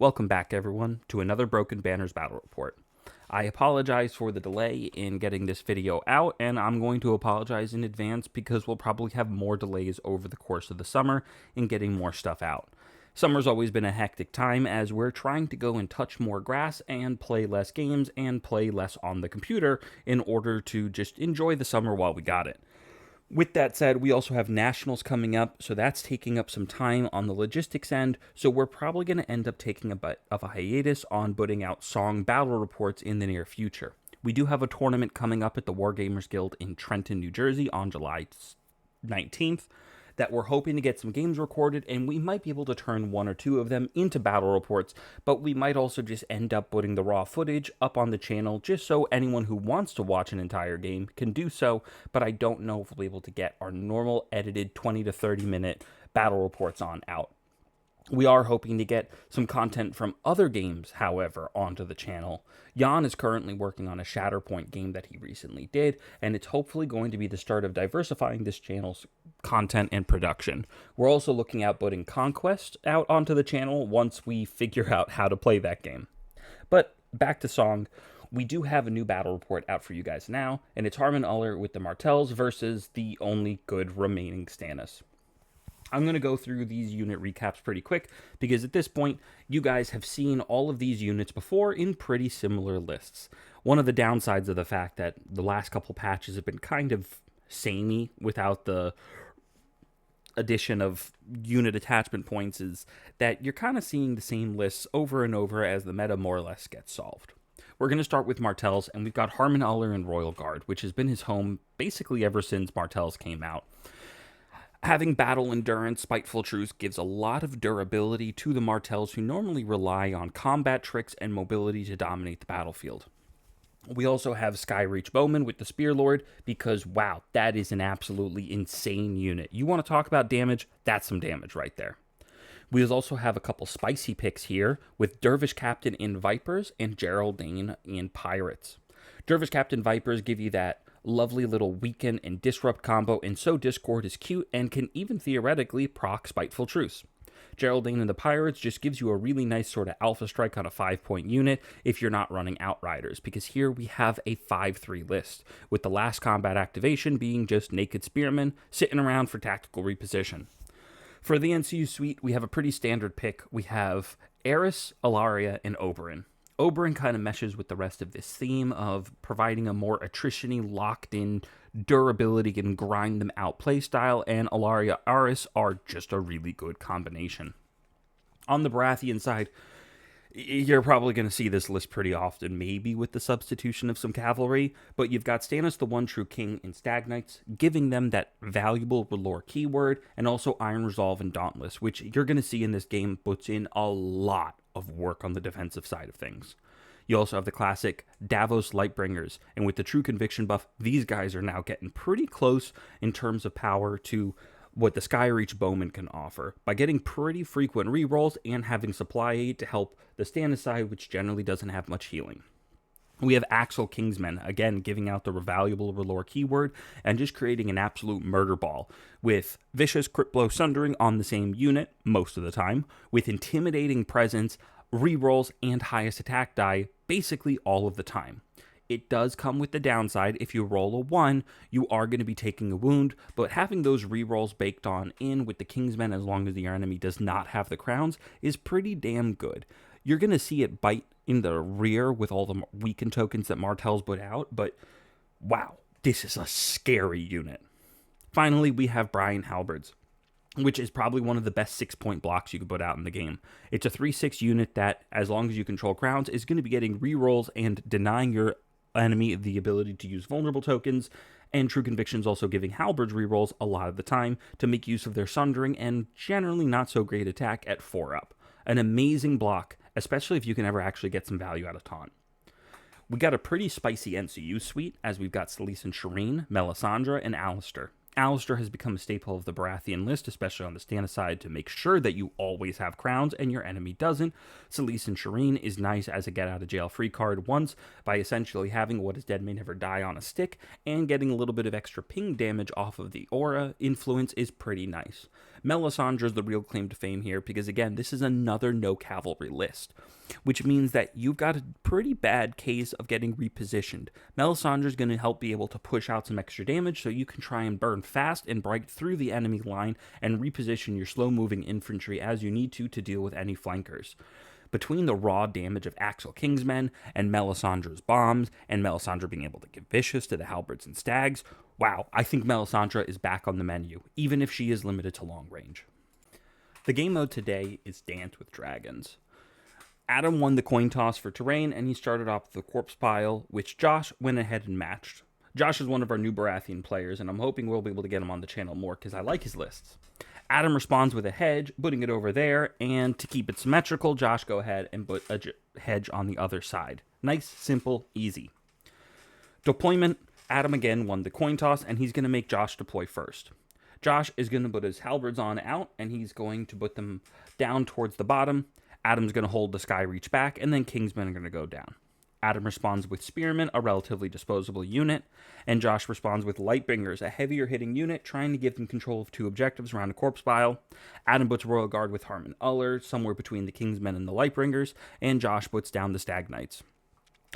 Welcome back, everyone, to another Broken Banners Battle Report. I apologize for the delay in getting this video out, and I'm going to apologize in advance because we'll probably have more delays over the course of the summer in getting more stuff out. Summer's always been a hectic time as we're trying to go and touch more grass and play less games and play less on the computer in order to just enjoy the summer while we got it. With that said, we also have nationals coming up, so that's taking up some time on the logistics end, so we're probably going to end up taking a bit of a hiatus on putting out song battle reports in the near future. We do have a tournament coming up at the Wargamers Guild in Trenton, New Jersey on July 19th that we're hoping to get some games recorded, and we might be able to turn one or two of them into battle reports, but we might also just end up putting the raw footage up on the channel just so anyone who wants to watch an entire game can do so, but I don't know if we'll be able to get our normal edited 20 to 30 minute battle reports on out. We are hoping to get some content from other games, however, onto the channel. Jan is currently working on a Shatterpoint game that he recently did, and it's hopefully going to be the start of diversifying this channel's content and production. We're also looking at putting Conquest out onto the channel once we figure out how to play that game. But back to Song. We do have a new battle report out for you guys now, and it's Harmen Uller with the Martells versus the only good remaining Stannis. I'm going to go through these unit recaps pretty quick because at this point, you guys have seen all of these units before in pretty similar lists. One of the downsides of the fact that the last couple patches have been kind of samey without the addition of unit attachment points is that you're kind of seeing the same lists over and over as the meta more or less gets solved. We're going to start with Martells, and we've got Harmen Uller and Royal Guard, which has been his home basically ever since Martells came out. Having battle endurance, Spiteful Truce gives a lot of durability to the Martells who normally rely on combat tricks and mobility to dominate the battlefield. We also have Skyreach Bowman with the Spearlord because, wow, that is an absolutely insane unit. You want to talk about damage? That's some damage right there. We also have a couple spicy picks here with Dervish Captain in Vipers and Geraldine in Pirates. Dervish Captain Vipers give you that lovely little weaken and disrupt combo, and so Discord is cute and can even theoretically proc Spiteful Truce. Geraldine and the Pirates just gives you a really nice sort of alpha strike on a 5-point unit if you're not running Outriders, because here we have a 5-3 list, with the last combat activation being just Naked Spearmen sitting around for tactical reposition. For the NCU suite, we have a pretty standard pick. We have Eris, Ilaria, and Oberyn. Oberyn kind of meshes with the rest of this theme of providing a more attrition-y, locked-in durability and grind-them-out playstyle, and Ilaria Aris are just a really good combination. On the Baratheon side, you're probably going to see this list pretty often, maybe with the substitution of some cavalry, but you've got Stannis the One True King and Stag Knights, giving them that valuable lore keyword, and also Iron Resolve and Dauntless, which you're going to see in this game puts in a lot of work on the defensive side of things. You also have the classic Davos Lightbringers, and with the True Conviction buff, these guys are now getting pretty close in terms of power to what the Skyreach Bowman can offer, by getting pretty frequent rerolls and having supply aid to help the Stannis side, which generally doesn't have much healing. We have Axel Kingsmen, again giving out the valuable lore keyword and just creating an absolute murder ball, with Vicious Crit Blow Sundering on the same unit most of the time, with Intimidating Presence, rerolls, and highest attack die basically all of the time. It does come with the downside. If you roll a 1, you are going to be taking a wound, but having those rerolls baked on in with the Kingsmen as long as your enemy does not have the crowns is pretty damn good. You're going to see it bite in the rear with all the weaken tokens that Martells put out, but wow, this is a scary unit. Finally, we have Brian Halberds, which is probably one of the best 6-point blocks you could put out in the game. It's a 3/6 unit that, as long as you control crowns, is going to be getting rerolls and denying your enemy the ability to use vulnerable tokens, and True Conviction's also giving Halberds rerolls a lot of the time to make use of their Sundering and generally not so great attack at 4-up. An amazing block, especially if you can ever actually get some value out of Taunt. We got a pretty spicy NCU suite, as we've got Selyse and Shireen, Melisandre, and Alistair. Alistair has become a staple of the Baratheon list, especially on the Stannis side, to make sure that you always have crowns and your enemy doesn't. Selyse and Shireen is nice as a get-out-of-jail-free card once, by essentially having What Is Dead May Never Die on a stick, and getting a little bit of extra ping damage off of the aura influence is pretty nice. Melisandre's the real claim to fame here because, again, this is another no cavalry list, which means that you've got a pretty bad case of getting repositioned. Melisandre's going to help be able to push out some extra damage so you can try and burn fast and bright through the enemy line and reposition your slow-moving infantry as you need to deal with any flankers. Between the raw damage of Axel Kingsmen and Melisandre's bombs, and Melisandre being able to give vicious to the halberds and stags, wow, I think Melisandre is back on the menu, even if she is limited to long range. The game mode today is Dance with Dragons. Adam won the coin toss for terrain, and he started off with the corpse pile, which Josh went ahead and matched. Josh is one of our new Baratheon players, and I'm hoping we'll be able to get him on the channel more because I like his lists. Adam responds with a hedge, putting it over there, and to keep it symmetrical, Josh go ahead and put a hedge on the other side. Nice, simple, easy. Deployment, Adam again won the coin toss, and he's going to make Josh deploy first. Josh is going to put his halberds on out, and he's going to put them down towards the bottom. Adam's going to hold the sky reach back, and then Kingsmen are going to go down. Adam responds with Spearmen, a relatively disposable unit, and Josh responds with Lightbringers, a heavier hitting unit, trying to give them control of two objectives around a corpse pile. Adam puts Royal Guard with Harmen Uller, somewhere between the Kingsmen and the Lightbringers, and Josh puts down the Stag Knights.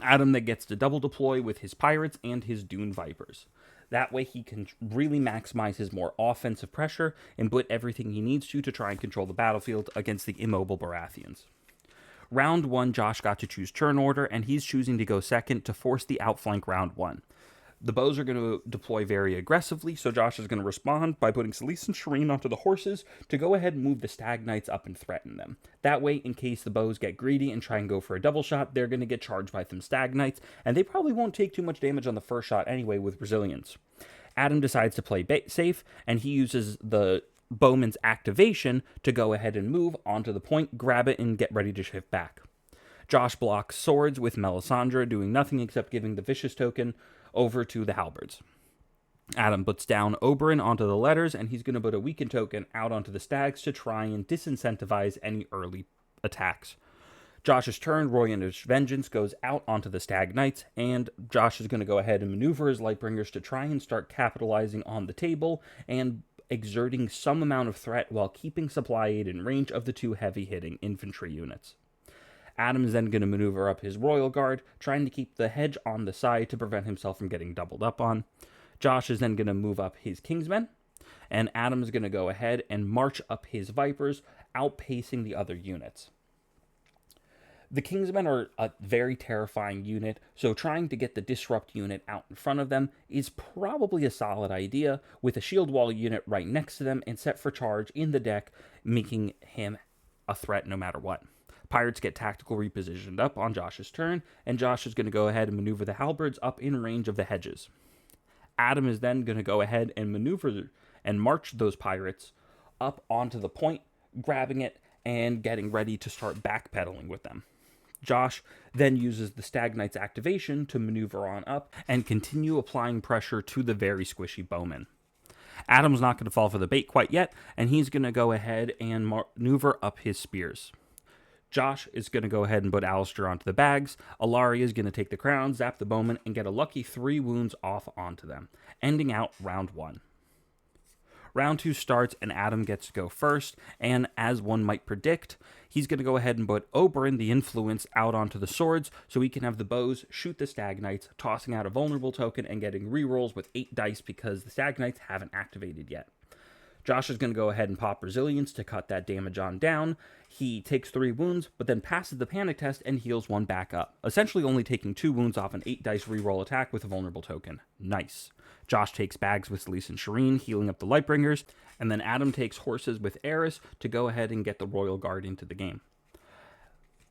Adam then gets to double deploy with his Pirates and his Dune Vipers. That way he can really maximize his more offensive pressure and put everything he needs to try and control the battlefield against the immobile Baratheons. Round 1, Josh got to choose turn order, and he's choosing to go second to force the outflank round 1. The bows are going to deploy very aggressively, so Josh is going to respond by putting Selyse and Shireen onto the horses to go ahead and move the Stag Knights up and threaten them. That way, in case the bows get greedy and try and go for a double shot, they're going to get charged by some Stag Knights, and they probably won't take too much damage on the first shot anyway with resilience. Adam decides to play safe, and he uses the Bowman's activation to go ahead and move onto the point, grab it, and get ready to shift back. Josh blocks swords with Melisandre, doing nothing except giving the vicious token over to the halberds. Adam puts down Oberyn onto the letters, and he's going to put a weaken token out onto the stags to try and disincentivize any early attacks. Josh's turn, Royan's Vengeance goes out onto the Stag Knights, and Josh is going to go ahead and maneuver his Lightbringers to try and start capitalizing on the table and exerting some amount of threat while keeping supply aid in range of the two heavy-hitting infantry units. Adam is then going to maneuver up his Royal Guard, trying to keep the hedge on the side to prevent himself from getting doubled up on. Josh is then going to move up his Kingsmen, and Adam is going to go ahead and march up his Vipers, outpacing the other units. The Kingsmen are a very terrifying unit, so trying to get the Disrupt unit out in front of them is probably a solid idea, with a Shield Wall unit right next to them and set for charge in the deck, making him a threat no matter what. Pirates get tactical repositioned up on Josh's turn, and Josh is going to go ahead and maneuver the halberds up in range of the hedges. Adam is then going to go ahead and maneuver and march those pirates up onto the point, grabbing it and getting ready to start backpedaling with them. Josh then uses the Stag Knight's activation to maneuver on up and continue applying pressure to the very squishy bowmen. Adam's not going to fall for the bait quite yet, and he's going to go ahead and maneuver up his spears. Josh is going to go ahead and put Alistair onto the bags. Alaria is going to take the crown, zap the bowman, and get a lucky 3 wounds off onto them, ending out round 1. Round 2 starts, and Adam gets to go first, and as one might predict, he's going to go ahead and put Oberyn, the Influence, out onto the swords, so he can have the bows shoot the Stag Knights, tossing out a vulnerable token and getting rerolls with 8 dice because the Stag Knights haven't activated yet. Josh is going to go ahead and pop Resilience to cut that damage on down. He takes 3 wounds, but then passes the panic test and heals 1 back up, essentially only taking 2 wounds off an 8 dice reroll attack with a vulnerable token. Nice. Josh takes bags with Selyse and Shireen, healing up the Lightbringers, and then Adam takes horses with Eris to go ahead and get the Royal Guard into the game.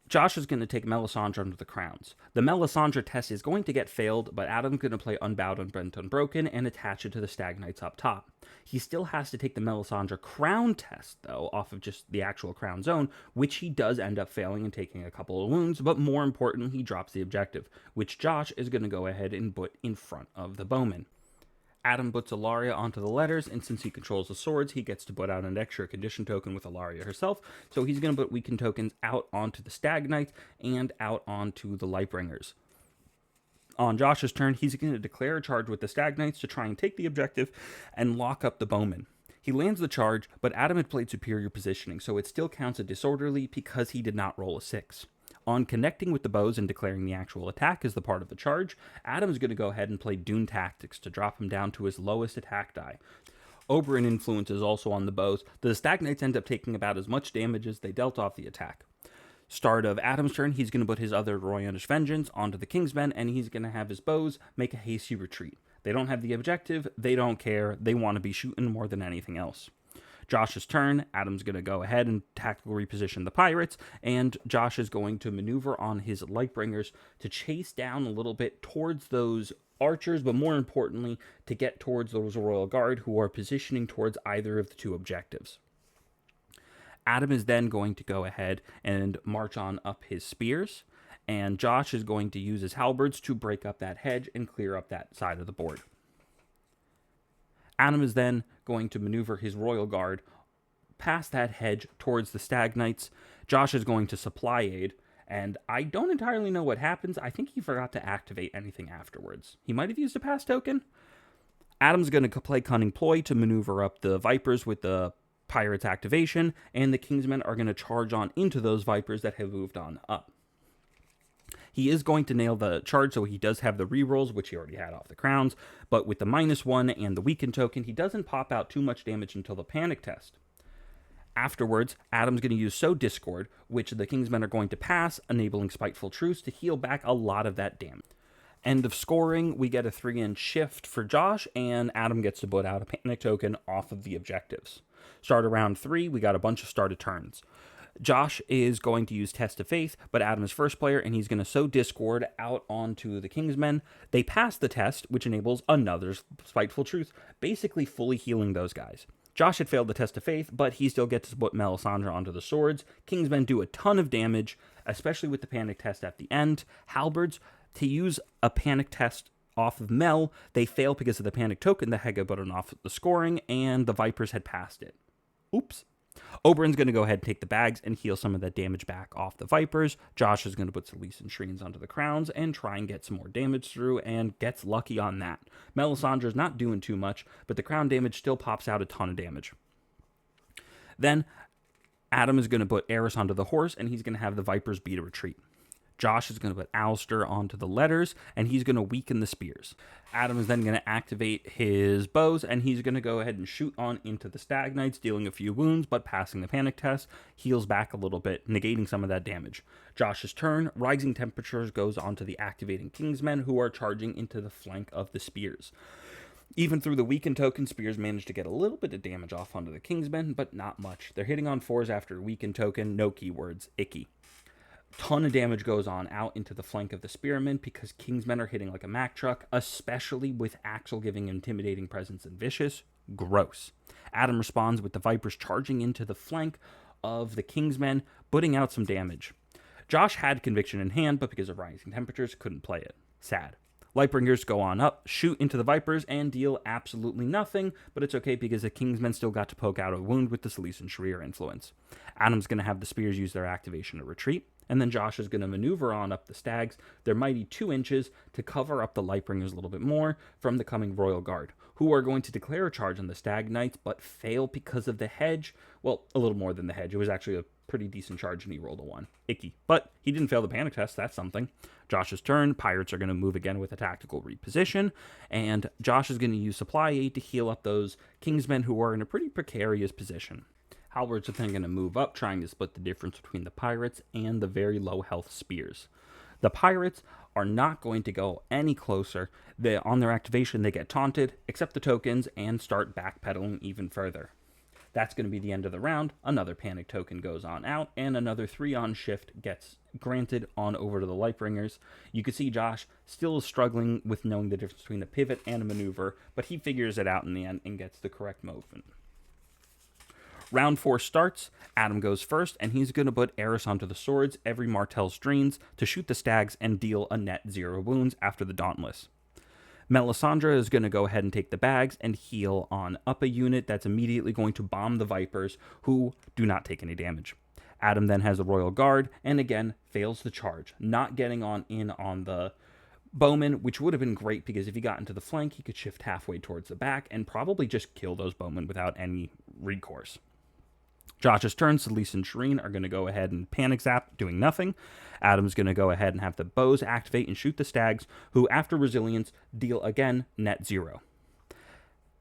Josh is going to take Melisandre under the crowns. The Melisandre test is going to get failed, but Adam's going to play Unbowed, Unbent, Unbroken and attach it to the Stag Knights up top. He still has to take the Melisandre crown test, though, off of just the actual crown zone, which he does end up failing and taking a couple of wounds, but more importantly, he drops the objective, which Josh is going to go ahead and put in front of the bowman. Adam puts Alaria onto the letters, and since he controls the swords, he gets to put out an extra condition token with Alaria herself, so he's going to put weakened tokens out onto the Stag Knights and out onto the Lightbringers. On Josh's turn, he's going to declare a charge with the Stag Knights to try and take the objective and lock up the bowman. He lands the charge, but Adam had played superior positioning, so it still counts as disorderly because he did not roll a 6. On connecting with the bows and declaring the actual attack as the part of the charge, Adam's going to go ahead and play Dune Tactics to drop him down to his lowest attack die. Oberyn influence is also on the bows. The Stagnites end up taking about as much damage as they dealt off the attack. Start of Adam's turn, he's going to put his other Royalish Vengeance onto the Kingsmen, and he's going to have his bows make a hasty retreat. They don't have the objective, they don't care, they want to be shooting more than anything else. Josh's turn, Adam's going to go ahead and tactical reposition the pirates, and Josh is going to maneuver on his Lightbringers to chase down a little bit towards those archers, but more importantly, to get towards those Royal Guard who are positioning towards either of the two objectives. Adam is then going to go ahead and march on up his spears, and Josh is going to use his halberds to break up that hedge and clear up that side of the board. Adam is then going to maneuver his Royal Guard past that hedge towards the Stagnites. Josh is going to supply aid, and I don't entirely know what happens. I think he forgot to activate anything afterwards. He might have used a pass token. Adam's going to play Cunning Ploy to maneuver up the Vipers with the Pirates activation, and the Kingsmen are going to charge on into those Vipers that have moved on up. He is going to nail the charge, so he does have the rerolls, which he already had off the crowns, but with the -1 and the weaken token, he doesn't pop out too much damage until the panic test. Afterwards, Adam's going to use Sow Discord, which the Kingsmen are going to pass, enabling Spiteful Truce to heal back a lot of that damage. End of scoring, we get a 3-inch shift for Josh, and Adam gets to put out a panic token off of the objectives. Start of round 3, we got a bunch of started turns. Josh is going to use Test of Faith, but Adam is first player, and he's going to sow Discord out onto the Kingsmen. They pass the test, which enables another Spiteful Truth, basically fully healing those guys. Josh had failed the Test of Faith, but he still gets to put Melisandre onto the swords. Kingsmen do a ton of damage, especially with the panic test at the end. Halberds, to use a panic test off of Mel, they fail because of the panic token that had gotten off the scoring, and the Vipers had passed it. Oops. Oberyn's going to go ahead and take the bags and heal some of that damage back off the Vipers. Josh is going to put Selyse and Shreens onto the crowns and try and get some more damage through, and gets lucky on that. Melisandre's not doing too much, but the crown damage still pops out a ton of damage. Then Adam is going to put Eris onto the horse, and he's going to have the Vipers beat a retreat. Josh is going to put Alistair onto the letters, and he's going to weaken the spears. Adam is then going to activate his bows, and he's going to go ahead and shoot on into the Stagnites, dealing a few wounds, but passing the panic test, heals back a little bit, negating some of that damage. Josh's turn, Rising Temperatures goes onto the activating Kingsmen, who are charging into the flank of the spears. Even through the weakened token, spears manage to get a little bit of damage off onto the Kingsmen, but not much. They're hitting on 4s after a weakened token, no keywords, icky. Ton of damage goes on out into the flank of the spearmen because Kingsmen are hitting like a Mack truck, especially with Axel giving intimidating presence and vicious. Gross. Adam responds with the Vipers charging into the flank of the Kingsmen, putting out some damage. Josh had Conviction in hand, but because of Rising Temperatures, couldn't play it. Sad. Lightbringers go on up, shoot into the Vipers, and deal absolutely nothing, but it's okay because the Kingsmen still got to poke out a wound with the Selyse and Shreer influence. Adam's going to have the Spears use their activation to retreat, and then Josh is going to maneuver on up the Stags, their mighty 2 inches, to cover up the Lightbringers a little bit more from the coming Royal Guard, who are going to declare a charge on the Stag Knights, but fail because of the hedge. Well, a little more than the hedge. It was actually a pretty decent charge, and he rolled a 1. Icky. But he didn't fail the panic test. That's something. Josh's turn. Pirates are going to move again with a tactical reposition, and Josh is going to use supply aid to heal up those Kingsmen who are in a pretty precarious position. Halberds are then going to move up, trying to split the difference between the Pirates and the very low health Spears. The Pirates are not going to go any closer. On their activation, they get taunted, accept the tokens, and start backpedaling even further. That's going to be the end of the round. Another panic token goes on out, and another 3-on shift gets granted on over to the Lightbringers. You can see Josh still is struggling with knowing the difference between a pivot and a maneuver, but he figures it out in the end and gets the correct movement. Round 4 starts. Adam goes first, and he's going to put Eris onto the swords every Martell's Drains to shoot the Stags and deal a net 0 wounds after the Dauntless. Melisandre is going to go ahead and take the bags and heal on up a unit that's immediately going to bomb the Vipers, who do not take any damage. Adam then has the Royal Guard, and again, fails the charge, not getting on in on the bowmen, which would have been great because if he got into the flank, he could shift halfway towards the back and probably just kill those bowmen without any recourse. Josh's turn, Selyse and Shireen are going to go ahead and panic zap, doing nothing. Adam's going to go ahead and have the bows activate and shoot the stags, who, after resilience, deal again net 0.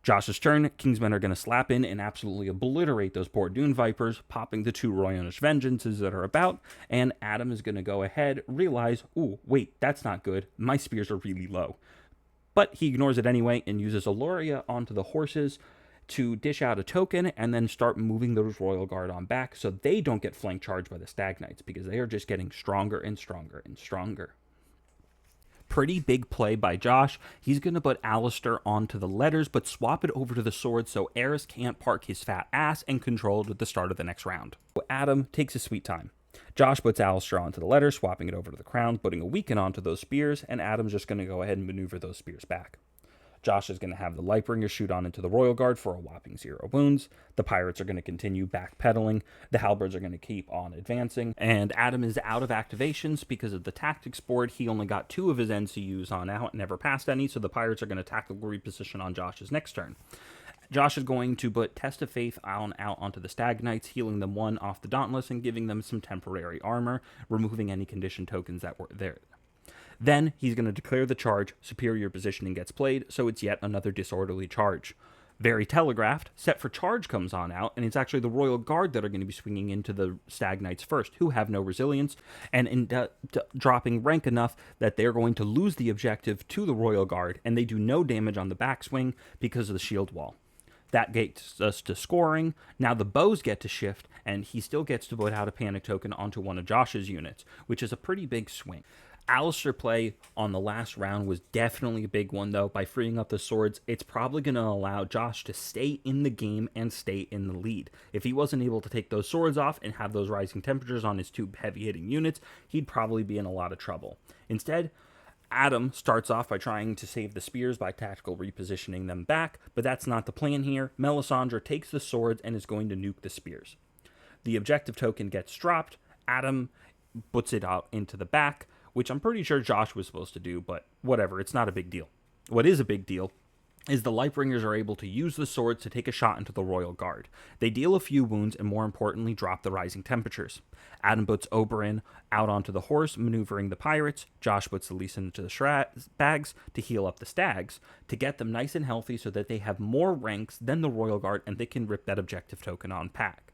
Josh's turn, Kingsmen are going to slap in and absolutely obliterate those poor Dune Vipers, popping the 2 Royalish Vengeances that are about, and Adam is going to go ahead, realize, ooh, wait, that's not good, my spears are really low. But he ignores it anyway and uses Eloria onto the horses to dish out a token and then start moving those Royal Guard on back so they don't get flank charged by the Stag Knights, because they are just getting stronger and stronger and stronger. Pretty big play by Josh. He's going to put Alistair onto the letters, but swap it over to the swords so Aerys can't park his fat ass and control it at the start of the next round. Adam takes his sweet time. Josh puts Alistair onto the letters, swapping it over to the crown, putting a weaken onto those spears, and Adam's just going to go ahead and maneuver those spears back. Josh is going to have the Lightbringer shoot on into the Royal Guard for a whopping 0 wounds. The Pirates are going to continue backpedaling. The Halberds are going to keep on advancing. And Adam is out of activations because of the tactics board. He only got 2 of his NCUs on out, never passed any, so the Pirates are going to tactical reposition on Josh's next turn. Josh is going to put Test of Faith out onto the Stag Knights, healing them 1 off the Dauntless and giving them some temporary armor, removing any condition tokens that were there. Then he's going to declare the charge, superior positioning gets played, so it's yet another disorderly charge. Very telegraphed, set for charge comes on out, and it's actually the Royal Guard that are going to be swinging into the Stag Knights first, who have no resilience, and in dropping rank enough that they're going to lose the objective to the Royal Guard, and they do no damage on the backswing because of the shield wall. That gets us to scoring. Now the bows get to shift, and he still gets to put out a panic token onto one of Josh's units, which is a pretty big swing. Alistair play on the last round was definitely a big one, though. By freeing up the swords, it's probably going to allow Josh to stay in the game and stay in the lead. If he wasn't able to take those swords off and have those rising temperatures on his 2 heavy-hitting units, he'd probably be in a lot of trouble. Instead, Adam starts off by trying to save the spears by tactical repositioning them back, but that's not the plan here. Melisandre takes the swords and is going to nuke the spears. The objective token gets dropped. Adam puts it out into the back, which I'm pretty sure Josh was supposed to do, but whatever, it's not a big deal. What is a big deal is the Lightbringers are able to use the swords to take a shot into the Royal Guard. They deal a few wounds and, more importantly, drop the rising temperatures. Adam puts Oberyn out onto the horse, maneuvering the pirates. Josh puts Selyse into the bags to heal up the stags, to get them nice and healthy so that they have more ranks than the Royal Guard and they can rip that objective token on pack.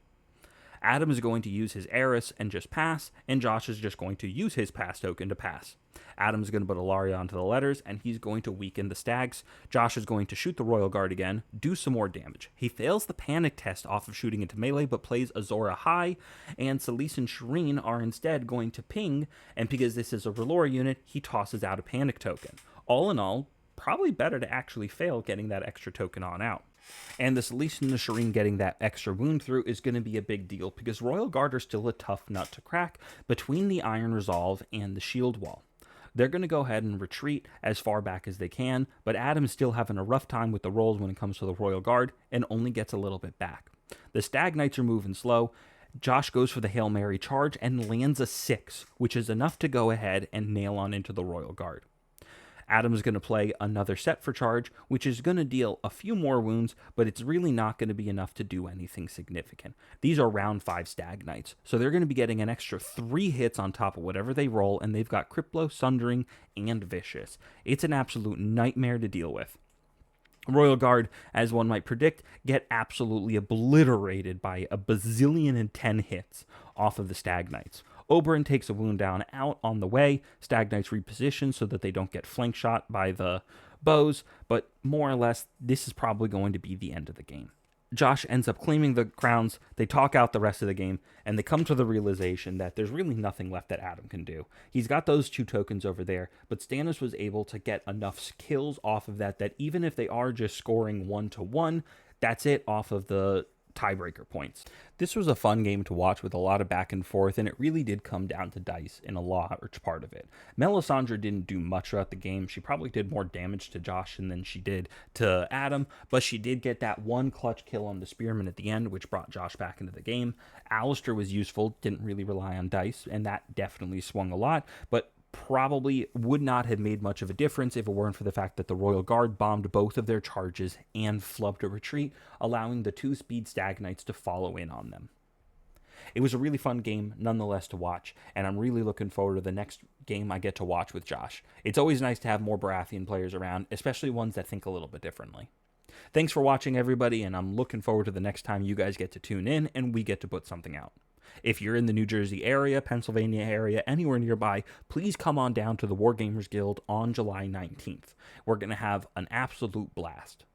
Adam is going to use his Aerys and just pass, and Josh is just going to use his pass token to pass. Adam's going to put Ellaria onto the letters, and he's going to weaken the stags. Josh is going to shoot the Royal Guard again, do some more damage. He fails the panic test off of shooting into melee, but plays Azor Ahai, and Selyse and Shireen are instead going to ping, and because this is a R'hllor unit, he tosses out a panic token. All in all, probably better to actually fail getting that extra token on out. And the Selyse and the Shireen getting that extra wound through is going to be a big deal, because Royal Guard are still a tough nut to crack between the Iron Resolve and the Shield Wall. They're going to go ahead and retreat as far back as they can, but Adam's still having a rough time with the rolls when it comes to the Royal Guard, and only gets a little bit back. The Stag Knights are moving slow. Josh goes for the Hail Mary charge and lands a 6, which is enough to go ahead and nail on into the Royal Guard. Adam's going to play another set for charge, which is going to deal a few more wounds, but it's really not going to be enough to do anything significant. These are round 5 Stag Knights, so they're going to be getting an extra 3 hits on top of whatever they roll, and they've got Cripplo, Sundering, and Vicious. It's an absolute nightmare to deal with. Royal Guard, as one might predict, get absolutely obliterated by a bazillion and 10 hits off of the Stag Knights. Oberyn takes a wound down out on the way. Stag Knights reposition so that they don't get flank shot by the bows, but more or less, this is probably going to be the end of the game. Josh ends up claiming the crowns, they talk out the rest of the game, and they come to the realization that there's really nothing left that Adam can do. He's got those 2 tokens over there, but Stannis was able to get enough kills off of that even if they are just scoring 1-1, that's it off of the tiebreaker points. This was a fun game to watch with a lot of back and forth, and it really did come down to dice in a large part of it. Melisandre didn't do much throughout the game. She probably did more damage to Josh than she did to Adam, but she did get that one clutch kill on the Spearman at the end, which brought Josh back into the game. Alistair was useful, didn't really rely on dice, and that definitely swung a lot, but probably would not have made much of a difference if it weren't for the fact that the Royal Guard bombed both of their charges and flubbed a retreat, allowing the 2-speed Stag Knights to follow in on them. It was a really fun game, nonetheless, to watch, and I'm really looking forward to the next game I get to watch with Josh. It's always nice to have more Baratheon players around, especially ones that think a little bit differently. Thanks for watching, everybody, and I'm looking forward to the next time you guys get to tune in and we get to put something out. If you're in the New Jersey area, Pennsylvania area, anywhere nearby, please come on down to the Wargamers Guild on July 19th. We're going to have an absolute blast.